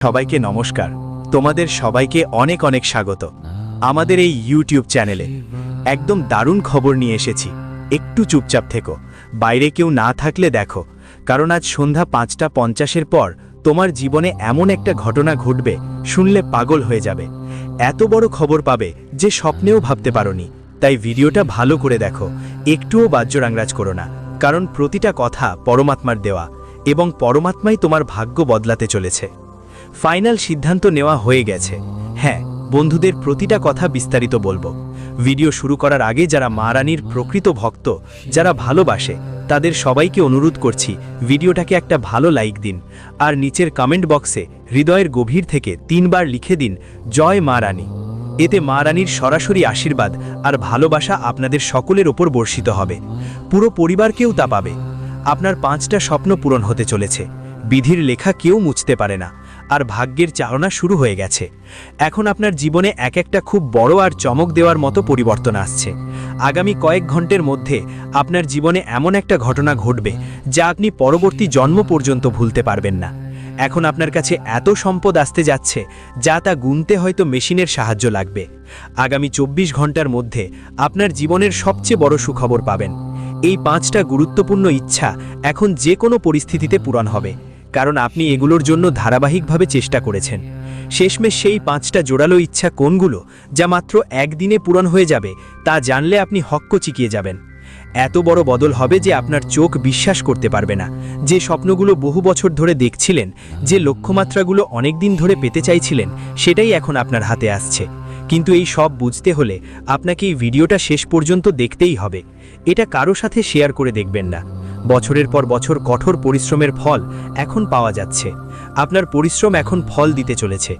সবাইকে নমস্কার। তোমাদের সবাইকে অনেক অনেক স্বাগত আমাদের এই ইউটিউব চ্যানেলে। একদম দারুণ খবর নিয়ে এসেছি। একটু চুপচাপ থেকো, বাইরে কেউ না থাকলে দেখো, কারণ আজ সন্ধ্যা ৫:৫০-এর পর তোমার জীবনে এমন একটা ঘটনা ঘটবে, শুনলে পাগল হয়ে যাবে। এত বড় খবর পাবে যে স্বপ্নেও ভাবতে পারোনি। তাই ভিডিওটা ভালো করে দেখো, একটুও বাহ্যরাংরাজ করো না, কারণ প্রতিটা কথা পরমাত্মার দেওয়া, এবং পরমাত্মাই তোমার ভাগ্য বদলাতে চলেছে। ফাইনাল সিদ্ধান্ত নেওয়া হয়ে গেছে। হ্যাঁ, বন্ধুদের প্রতিটা কথা বিস্তারিত বলবো। ভিডিও শুরু করার আগে যারা মা রানীর প্রকৃত ভক্ত, যারা ভালোবাসে, তাদের সবাইকে অনুরোধ করছি ভিডিওটাকে একটা ভালো লাইক দিন, আর নিচের কমেন্ট বক্সে হৃদয়ের গভীর থেকে ৩ বার লিখে দিন জয় মা রানী। এতে মা রানীর সরাসরি আশীর্বাদ আর ভালোবাসা আপনাদের সকলের ওপর বর্ষিত হবে। পুরো পরিবারকেও তা পাবে। আপনার 5টা স্বপ্ন পূরণ হতে চলেছে। বিধির লেখা কেউ মুছতে পারে না, আর ভাগ্যের চালনা শুরু হয়ে গেছে। এখন আপনার জীবনে এক একটা খুব বড় আর চমক দেওয়ার মতো পরিবর্তন আসছে। আগামী কয়েক ঘন্টার মধ্যে আপনার জীবনে এমন একটা ঘটনা ঘটবে যা আপনি পরবর্তী জন্ম পর্যন্ত ভুলতে পারবেন না। এখন আপনার কাছে এত সম্পদ আসতে যাচ্ছে যা তা গুনতে হয়তো মেশিনের সাহায্য লাগবে। আগামী 24 ঘন্টার মধ্যে আপনার জীবনের সবচেয়ে বড় সুখবর পাবেন। এই 5টা গুরুত্বপূর্ণ ইচ্ছা এখন যে কোনো পরিস্থিতিতে পূরণ হবে, কারণ আপনি এগুলোর জন্য ধারাবাহিকভাবে চেষ্টা করেছেন। শেষমেশ সেই 5টা জোরালো ইচ্ছা কোনগুলো যা মাত্র একদিনে পূরণ হয়ে যাবে, তা জানলে আপনি হক্কচিকিয়ে যাবেন। এত বড় বদল হবে যে আপনার চোখ বিশ্বাস করতে পারবে না। যে স্বপ্নগুলো বহু বছর ধরে দেখছিলেন, যে লক্ষ্যমাত্রাগুলো অনেক দিন ধরে পেতে চাইছিলেন, সেটাই এখন আপনার হাতে আসছে। কিন্তু এই সব বুঝতে হলে আপনাকে এই ভিডিওটা শেষ পর্যন্ত দেখতেই হবে। এটা কারো সাথে শেয়ার করে দেখবেন না। বছরের পর বছর কঠোর পরিশ্রমের ফল এখন পাওয়া যাচ্ছে। আপনার পরিশ্রম এখন ফল দিতে চলেছে।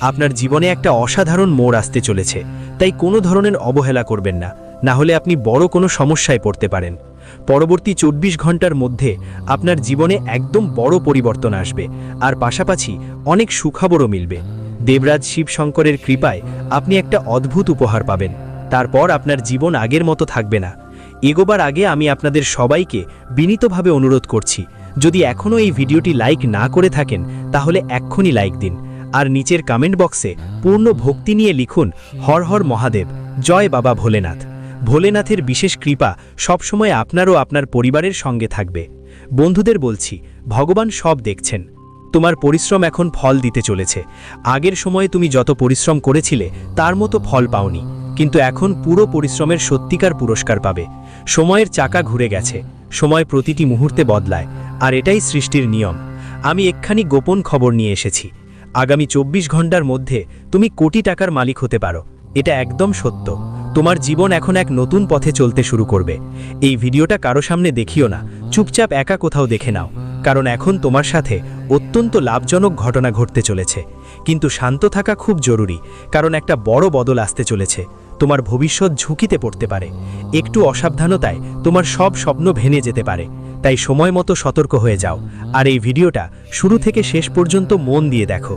আপনার জীবনে একটা অসাধারণ মোড় আসতে চলেছে। তাই কোনো ধরনের অবহেলা করবেন না, না হলে আপনি বড় কোনো সমস্যায় পড়তে পারেন। পরবর্তী 24 ঘন্টার মধ্যে আপনার জীবনে একদম বড় পরিবর্তন আসবে, আর পাশাপাশি অনেক সুখবরও মিলবে। দেবরাজ শিব শঙ্করের কৃপায় আপনি একটা অদ্ভুত উপহার পাবেন। তারপর আপনার জীবন আগের মতো থাকবে না। এগোবার আগে আমি আপনাদের সবাইকে বিনীতভাবে অনুরোধ করছি, যদি এখনও এই ভিডিওটি লাইক না করে থাকেন তাহলে এক্ষুনি লাইক দিন, আর নিচের কমেন্ট বক্সে পূর্ণ ভক্তি নিয়ে লিখুন হর হর মহাদেব, জয় বাবা ভোলেনাথ। ভোলেনাথের বিশেষ কৃপা সবসময় আপনার ও আপনার পরিবারের সঙ্গে থাকবে। বন্ধুদের বলছি, ভগবান সব দেখছেন। তোমার পরিশ্রম এখন ফল দিতে চলেছে। আগের সময়ে তুমি যত পরিশ্রম করেছিলে তার মতো ফল পাওনি, কিন্তু এখন পুরো পরিশ্রমের সত্যিকার পুরস্কার পাবে। সময়ের চাকা ঘুরে গেছে। সময় প্রতিটি মুহূর্তে বদলায়, আর এটাই সৃষ্টির নিয়ম। আমি একখানি গোপন খবর নিয়ে এসেছি। আগামী 24 ঘন্টার মধ্যে তুমি কোটি টাকার মালিক হতে পারো। এটা একদম সত্য। তোমার জীবন এখন এক নতুন পথে চলতে শুরু করবে। এই ভিডিওটা কারো সামনে দেখিও না, চুপচাপ একা কোথাও দেখে নাও, কারণ এখন তোমার সাথে অত্যন্ত লাভজনক ঘটনা ঘটতে চলেছে। কিন্তু শান্ত থাকা খুব জরুরি, কারণ একটা বড় বদল আসতে চলেছে। তোমার ভবিষ্যৎ ঝুঁকিতে পড়তে পারে। একটু অসাবধানতায় তোমার সব স্বপ্ন ভেঙে যেতে পারে। তাই সময় মতো সতর্ক হয়ে যাও, আর এই ভিডিওটা শুরু থেকে শেষ পর্যন্ত মন দিয়ে দেখো।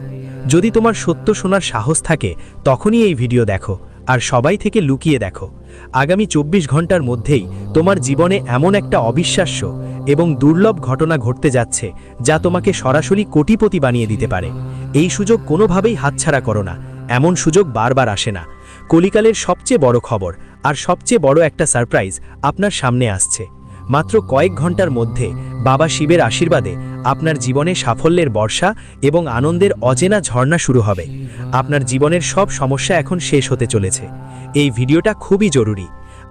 যদি তোমার সত্য শোনার সাহস থাকে তখনই এই ভিডিও দেখো, আর সবাই থেকে লুকিয়ে দেখো। আগামী 24 ঘন্টার মধ্যেই তোমার জীবনে এমন একটা অবিশ্বাস্য এবং দুর্লভ ঘটনা ঘটতে যাচ্ছে যা তোমাকে সরাসরি কোটিপতি বানিয়ে দিতে পারে। এই সুযোগ কোনোভাবেই হাতছাড়া করো না। এমন সুযোগ বারবার আসে না। কলিকালের সবচেয়ে বড় খবর আর সবচেয়ে বড় একটা সারপ্রাইজ আপনার সামনে আসছে। মাত্র কয়েক ঘন্টার মধ্যে বাবা শিবের আশীর্বাদে আপনার জীবনে সাফল্যের বর্ষা এবং আনন্দের অচেনা ঝর্ণা শুরু হবে। আপনার জীবনের সব সমস্যা এখন শেষ হতে চলেছে। এই ভিডিওটা খুবই জরুরি।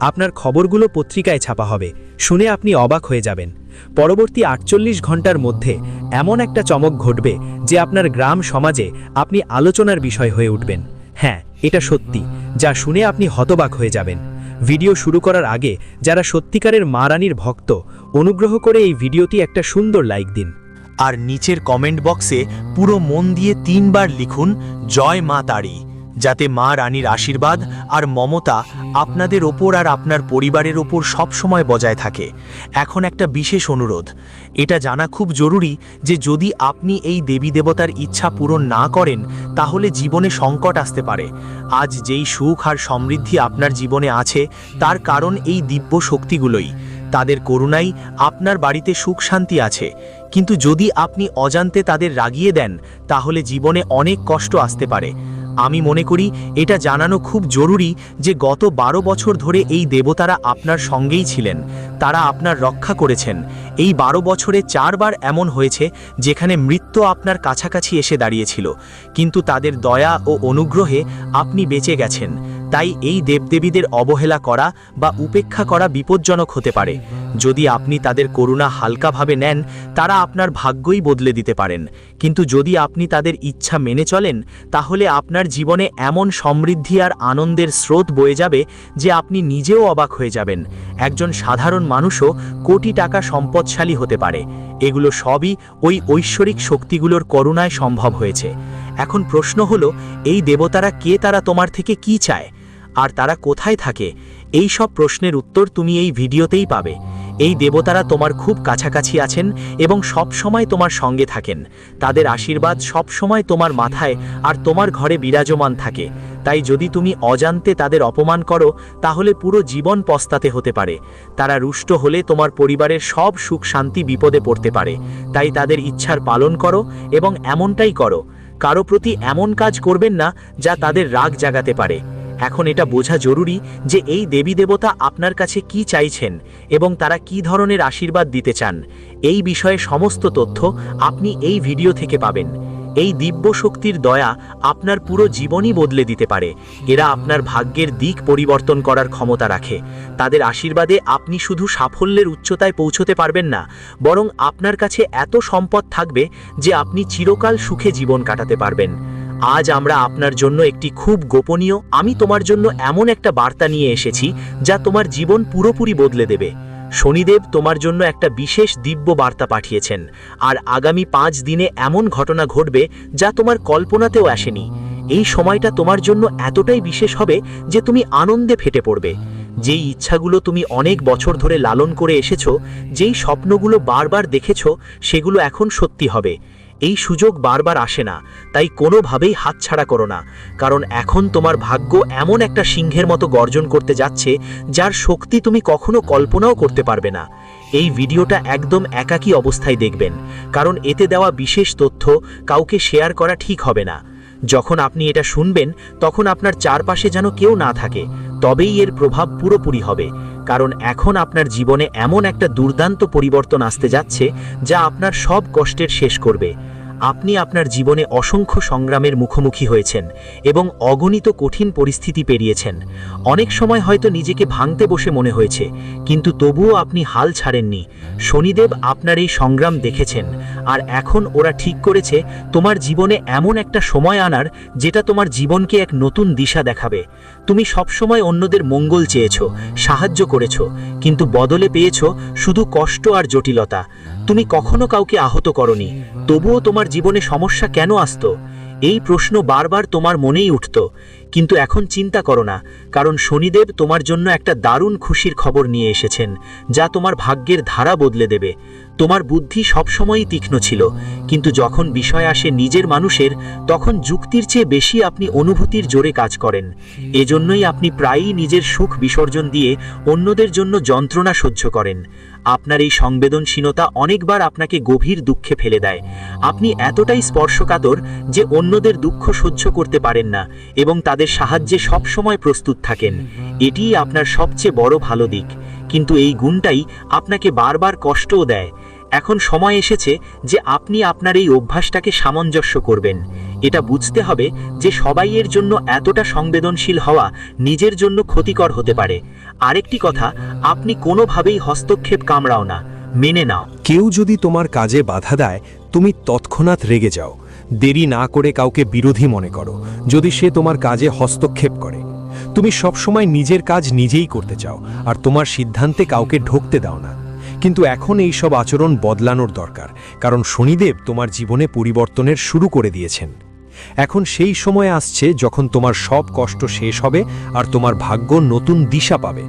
আপনার খবরগুলো পত্রিকায় ছাপা হবে। শুনে আপনি অবাক হয়ে যাবেন। পরবর্তী 48 ঘন্টার মধ্যে এমন একটা চমক ঘটবে যে আপনার গ্রাম সমাজে আপনি আলোচনার বিষয় হয়ে উঠবেন। হ্যাঁ, এটা সত্যি, যা শুনে আপনি হতবাক হয়ে যাবেন। ভিডিও শুরু করার আগে যারা সত্যিকারের মা রানীর ভক্ত, অনুগ্রহ করে এই ভিডিওটি একটা সুন্দর লাইক দিন, আর নিচের কমেন্ট বক্সে পুরো মন দিয়ে 3 বার লিখুন জয় মা তারি, যাতে মা রানীর আশীর্বাদ আর মমতা আপনাদের ওপর আর আপনার পরিবারের ওপর সবসময় বজায় থাকে। এখন একটা বিশেষ অনুরোধ, এটা জানা খুব জরুরি যে যদি আপনি এই দেবী দেবতার ইচ্ছা পূরণ না করেন তাহলে জীবনে সংকট আসতে পারে। আজ যেই সুখ আর সমৃদ্ধি আপনার জীবনে আছে তার কারণ এই দিব্য শক্তিগুলোই। তাদের করুণাই আপনার বাড়িতে সুখ শান্তি আছে। কিন্তু যদি আপনি অজান্তে তাদের রাগিয়ে দেন তাহলে জীবনে অনেক কষ্ট আসতে পারে। আমি মনে করি এটা জানানো খুব জরুরি যে গত 12 বছর ধরে এই দেবতারা আপনার সঙ্গেই ছিলেন, তারা আপনার রক্ষা করেছেন। এই 12 বছরে 4 বার এমন হয়েছে যেখানে মৃত্যু আপনার কাছাকাছি এসে দাঁড়িয়েছিল, কিন্তু তাদের দয়া ও অনুগ্রহে আপনি বেঁচে গেছেন। তাই এই দেবদেবীদের অবহেলা করা বা উপেক্ষা করা বিপজ্জনক হতে পারে। যদি আপনি তাদের করুণা হালকাভাবে নেন, তারা আপনার ভাগ্যই বদলে দিতে পারেন। কিন্তু যদি আপনি তাদের ইচ্ছা মেনে চলেন, তাহলে আপনার জীবনে এমন সমৃদ্ধি আর আনন্দের স্রোত বয়ে যাবে যে আপনি নিজেও অবাক হয়ে যাবেন। একজন সাধারণ মানুষও কোটি টাকা সম্পদশালী হতে পারে। এগুলো সবই ওই ঐশ্বরিক শক্তিগুলোর করুণায় সম্ভব হয়েছে। এখন প্রশ্ন হলো, এই দেবতারা কে, তারা তোমার থেকে কি চায়, আর তারা কোথায় থাকে? এই সব প্রশ্নের উত্তর তুমি এই ভিডিওতেই পাবে। এই দেবতারা তোমার খুব কাছাকাছি আছেন এবং সব সময় তোমার সঙ্গে থাকেন। তাদের আশীর্বাদ সব সময় তোমার মাথায় আর তোমার ঘরে বিরাজমান থাকে। তাই যদি তুমি অজান্তে তাদের অপমান করো, তাহলে পুরো জীবন পস্তাতে হতে পারে। তারা রুষ্ট হলে তোমার পরিবারের সব সুখ শান্তি বিপদে পড়তে পারে। তাই তাদের ইচ্ছার পালন করো এবং এমনটাই করো। কারো প্রতি এমন কাজ করবেন না যা তাদের রাগ জাগাতে পারে। এখন এটা বোঝা জরুরি যে এই দেবী দেবতা আপনার কাছে কি চাইছেন এবং তারা কি ধরনের আশীর্বাদ দিতে চান। এই বিষয়ে সমস্ত তথ্য আপনি এই ভিডিও থেকে পাবেন। এই দিব্য শক্তির দয়া আপনার পুরো জীবনই বদলে দিতে পারে। এরা আপনার ভাগ্যের দিক পরিবর্তন করার ক্ষমতা রাখে। তাদের আশীর্বাদে আপনি শুধু সাফল্যের উচ্চতায় পৌঁছতে পারবেন না, বরং আপনার কাছে এত সম্পদ থাকবে যে আপনি চিরকাল সুখে জীবন কাটাতে পারবেন। আজ আমরা আপনার জন্য একটি খুব গোপনীয়, আমি তোমার জন্য এমন একটা বার্তা নিয়ে এসেছি যা তোমার জীবন পুরোপুরি বদলে দেবে। শনিদেব তোমার জন্য একটা বিশেষ দিব্য বার্তা পাঠিয়েছেন, আর আগামী 5 দিনে এমন ঘটনা ঘটবে যা তোমার কল্পনাতেও আসেনি। এই সময়টা তোমার জন্য এতটাই বিশেষ হবে যে তুমি আনন্দে ফেটে পড়বে। যেই ইচ্ছাগুলো তুমি অনেক বছর ধরে লালন করে এসেছো, যেই স্বপ্নগুলো বারবার দেখেছো, সেগুলো এখন সত্যি হবে। এই সুযোগ বারবার আসে না, তাই কোনোভাবেই হাতছাড়া করো না, কারণ এখন তোমার ভাগ্য এমন একটা সিংহের মতো গর্জন করতে যাচ্ছে যার শক্তি তুমি কখনো কল্পনাও করতে পারবে না। এই ভিডিওটা একদম একাকী অবস্থায় দেখবেন, কারণ এতে দেওয়া বিশেষ তথ্য কাউকে শেয়ার করা ঠিক হবে না। যখন আপনি এটা শুনবেন, তখন আপনার চারপাশে যেন কেউ না থাকে, তবেই এর প্রভাব পুরোপুরি হবে। কারণ এখন আপনার জীবনে এমন একটা দুর্দান্ত পরিবর্তন আসতে যাচ্ছে যা আপনার সব কষ্টের শেষ করবে। আপনি আপনার জীবনে অসংখ্য সংগ্রামের মুখোমুখি হয়েছেন এবং অগণিত কঠিন পরিস্থিতি পেরিয়েছেন। অনেক সময় হয়তো নিজেকে ভাঙতে বসে মনে হয়েছে, কিন্তু তবুও আপনি হাল ছাড়েননি। শনিদেব আপনার এই সংগ্রাম দেখেছেন, আর এখন ওরা ঠিক করেছে তোমার জীবনে এমন একটা সময় আনার যেটা তোমার জীবনকে এক নতুন দিশা দেখাবে। তুমি সবসময় অন্যদের মঙ্গল চেয়েছো, সাহায্য করেছো, কিন্তু বদলে পেয়েছো শুধু কষ্ট আর জটিলতা। তুমি কখনো কাউকে আহত করনি, তবুও তোমার জীবনে সমস্যা কেন আসতো? এই প্রশ্ন বারবার তোমার মনেই উঠত। কিন্তু এখন চিন্তা করো না, কারণ শনিদেব তোমার জন্য একটা দারুণ খুশির খবর নিয়ে এসেছেন যা তোমার ভাগ্যের ধারা বদলে দেবে। তোমার বুদ্ধি সবসময়ই তীক্ষ্ণ ছিল, কিন্তু যখন বিষয় আসে নিজের মানুষের, তখন যুক্তির চেয়ে বেশি আপনি অনুভূতির জোরে কাজ করেন। এজন্যই আপনি প্রায়ই নিজের সুখ বিসর্জন দিয়ে অন্যদের জন্য যন্ত্রণা সহ্য করেন। আপনার এই সংবেদনশীলতা অনেকবার আপনাকে গভীর দুঃখে ফেলে দেয়। আপনি এতটাই স্পর্শকাতর যে অন্যদের দুঃখ সহ্য করতে পারেন না এবং তাদের সাহায্যে সবসময় প্রস্তুত থাকেন। এটিই আপনার সবচেয়ে বড় ভালো দিক, কিন্তু এই গুণটাই আপনাকে বারবার কষ্টও দেয়। এখন সময় এসেছে যে আপনি আপনার এই অভ্যাসটাকে সামঞ্জস্য করবেন। এটা বুঝতে হবে যে সবাইয়ের জন্য এতটা সংবেদনশীল হওয়া নিজের জন্য ক্ষতিকর হতে পারে। আরেকটি কথা, আপনি কোনোভাবেই হস্তক্ষেপ কামড়াও না, মেনে নাও। কেউ যদি তোমার কাজে বাধা দেয়, তুমি তৎক্ষণাৎ রেগে যাও। দেরি না করে কাউকে বিরোধী মনে করো যদি সে তোমার কাজে হস্তক্ষেপ করে। তুমি সবসময় নিজের কাজ নিজেই করতে চাও আর তোমার সিদ্ধান্তে কাউকে ঢুকতে দাও না। কিন্তু এখন এই সব আচরণ বদলানোর দরকার, কারণ শনিদেব তোমার জীবনে পরিবর্তনের শুরু করে দিয়েছেন। এখন সেই সময় আসছে যখন তোমার সব কষ্ট শেষ হবে আর তোমার ভাগ্য নতুন দিশা পাবে।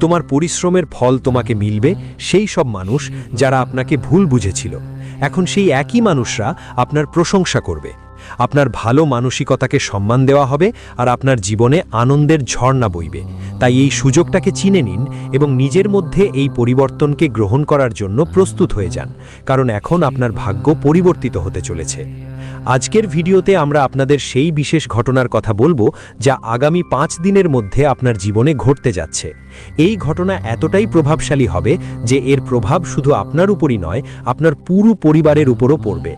তোমার পরিশ্রমের ফল তোমাকে মিলবে। সেই সব মানুষ যারা আপনাকে ভুল বুঝেছিল, এখন সেই একই মানুষরা আপনার প্রশংসা করবে। আপনার ভালো মানসিকতাকে সম্মান দেওয়া হবে আর আপনার জীবনে আনন্দের ঝর্ণা বইবে। তাই এই সুযোগটাকে চিনে নিন এবং নিজের মধ্যে এই পরিবর্তনকে গ্রহণ করার জন্য প্রস্তুত হয়ে যান, কারণ এখন আপনার ভাগ্য পরিবর্তিত হতে চলেছে। আজকের ভিডিওতে আমরা আপনাদের সেই বিশেষ ঘটনার কথা বলবো যা আগামী 5 দিনের মধ্যে আপনার জীবনে ঘটতে যাচ্ছে। এই ঘটনা এতটাই প্রভাবশালী হবে যে এর প্রভাব শুধু আপনার উপরই নয়, আপনার পুরো পরিবারের উপরও পড়বে।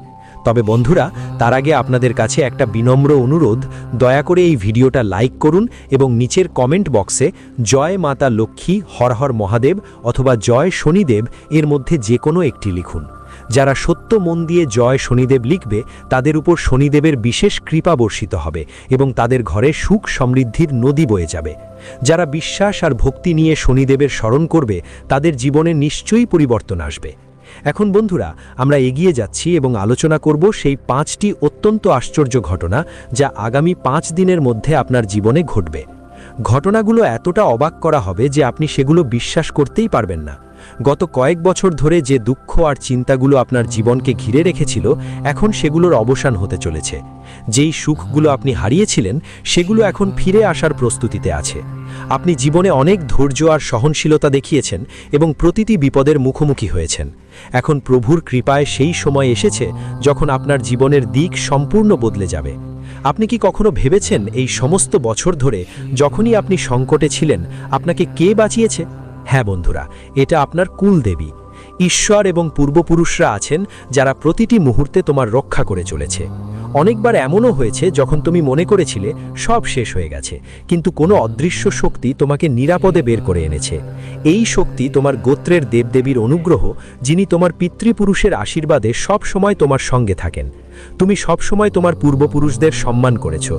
তবে বন্ধুরা, তার আগে আপনাদের কাছে একটা বিনম্র অনুরোধ, দয়া করে এই ভিডিওটা লাইক করুন এবং নিচের কমেন্ট বক্সে জয় মাতা লক্ষ্মী, হর হর মহাদেব অথবা জয় শনিদেব এর মধ্যে যে কোনো একটি লিখুন। যারা সত্য মন দিয়ে জয় শনিদেব লিখবে তাদের উপর শনিদেবের বিশেষ কৃপা বর্ষিত হবে এবং তাদের ঘরে সুখ সমৃদ্ধির নদী বয়ে যাবে। যারা বিশ্বাস আর ভক্তি নিয়ে শনিদেবের স্মরণ করবে তাদের জীবনে নিশ্চয়ই পরিবর্তন আসবে। এখন বন্ধুরা, আমরা এগিয়ে যাচ্ছি এবং আলোচনা করব সেই 5টি অত্যন্ত আশ্চর্য ঘটনা যা আগামী 5 দিনের মধ্যে আপনার জীবনে ঘটবে। ঘটনাগুলো এতটা অবাক করা হবে যে আপনি সেগুলো বিশ্বাস করতেই পারবেন না। গত কয়েক বছর ধরে যে দুঃখ আর চিন্তাগুলো আপনার জীবনকে ঘিরে রেখেছিল, এখন সেগুলোর অবসান হতে চলেছে। যেই সুখগুলো আপনি হারিয়েছিলেন সেগুলো এখন ফিরে আসার প্রস্তুতিতে আছে। আপনি জীবনে অনেক ধৈর্য আর সহনশীলতা দেখিয়েছেন এবং প্রতিটি বিপদের মুখোমুখি হয়েছেন। এখন প্রভুর কৃপায় সেই সময় এসেছে যখন আপনার জীবনের দিক সম্পূর্ণ বদলে যাবে। আপনি কি কখনো ভেবেছেন এই সমস্ত বছর ধরে যখনই আপনি সংকটে ছিলেন আপনাকে কে বাঁচিয়েছে? হ্যাঁ বন্ধুরা, এটা আপনার কুলদেবী। ঈশ্বর এবং পূর্বপুরুষরা আছেন যারা প্রতিটি মুহূর্তে তোমার রক্ষা করে চলেছে। অনেকবার এমনও হয়েছে যখন তুমি মনে করেছিলে সব শেষ হয়ে গেছে, কিন্তু কোনো অদৃশ্য শক্তি তোমাকে নিরাপদে বের করে এনেছে। এই শক্তি তোমার গোত্রের দেবদেবীর অনুগ্রহ, যিনি তোমার পিতৃপুরুষের আশীর্বাদে সব সময় তোমার সঙ্গে থাকেন। তুমি সব সময় তোমার পূর্বপুরুষদের সম্মান করেছো।